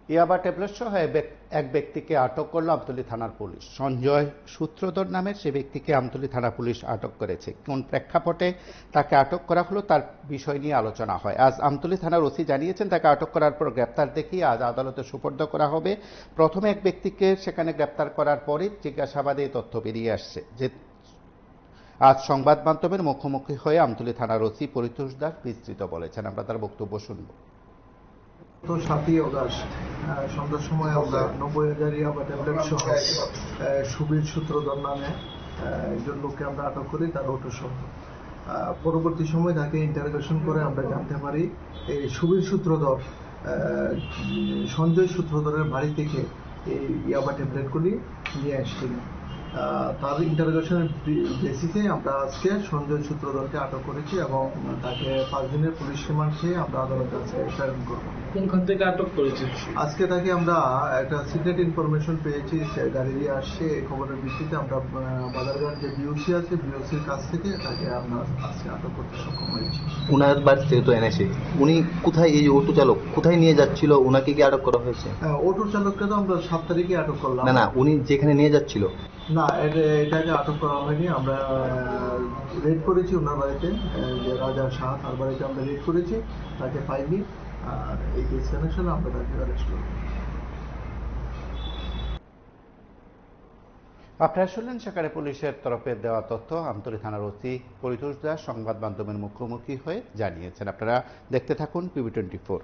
ইয়াবা ট্যাবলেট সহ এক ব্যক্তিকে আটক করল আমতলী থানার পুলিশ। সঞ্জয় সূত্রধর নামের সে ব্যক্তিকে আমতলী থানা পুলিশ আটক করেছে। কোন প্রেক্ষাপটে তাকে আটক করা হলো তার বিষয় নিয়ে আলোচনা হয়। আজ আমতলী থানার ওসি জানিয়েছেন, তাকে আটক করার পর গ্রেপ্তার দেখিয়ে আজ আদালতে সোপর্দ করা হবে। প্রথমে এক ব্যক্তিকে সেখানে গ্রেপ্তার করার পরই জিজ্ঞাসাবাদে তথ্য বেরিয়ে আসছে যে আজ সংবাদ মাধ্যমের মুখোমুখি হয়ে আমতলী থানার ওসি পরিতোষ দাস বিস্তৃত বলেছেন। আমরা তার বক্তব্য শুনব। তো 7ই অগস্ট সন্ধ্যার সময় আমরা 90,000 ইয়াবা ট্যাবলেট সহ সুবীর সূত্রধর নামে একজন লোককে আমরা আটক করি, তার অটো সহ। পরবর্তী সময় তাকে ইন্টারোগেশন করে আমরা জানতে পারি এই সুবীর সূত্রধর সঞ্জয় সূত্রধরের বাড়ি থেকে এই ইয়াবা ট্যাবলেটগুলি নিয়ে আসছিলেন। তার ইন্টারোগেশনের বেসিসে আমরা আজকে সঞ্জয় সূত্রধরকে আটক করেছি এবং তাকে 5 দিনের পুলিশ রিমান্ড চেয়ে আমরা আদালতের কাছে প্রেরণ করব। কোনখান থেকে আটক করেছি? আজকে তাকে আমরা একটা সিক্রেট ইনফরমেশন পেয়েছি, সে গাড়ি দিয়ে আসছে। এই খবরের ভিত্তিতে আমরা বাজারঘাট যে বিওসি আছে, বিওসির কাছ থেকে তাকে আমরা আজকে আটক করতে সক্ষম হয়েছি। উনার বাড়ি থেকে তো এনেছে, উনি কোথায়, এই অটো চালক কোথায় নিয়ে যাচ্ছিল, ওনাকে কি আটক করা হয়েছে? অটো চালককে তো আমরা 7 তারিখে আটক করলাম। না, উনি যেখানে নিয়ে যাচ্ছিল না, এটাকে আটক করা হয়নি। আমরা রেড করেছি ওনার বাড়িতে, যে রাজা শাহ, তার বাড়িতে আমরা রেড করেছি, তাকে পাইনি। আর এই কেস কানেকশনে আমরা তাকে অ্যারেস্ট করব। আপনারা শুনলেন সেখানে পুলিশের তরফে দেওয়া তথ্য। আমতলী থানার ওসি পরিতোষ দাস সংবাদ মাধ্যমের মুখোমুখি হয়ে জানিয়েছেন। আপনারা দেখতে থাকুন PB24।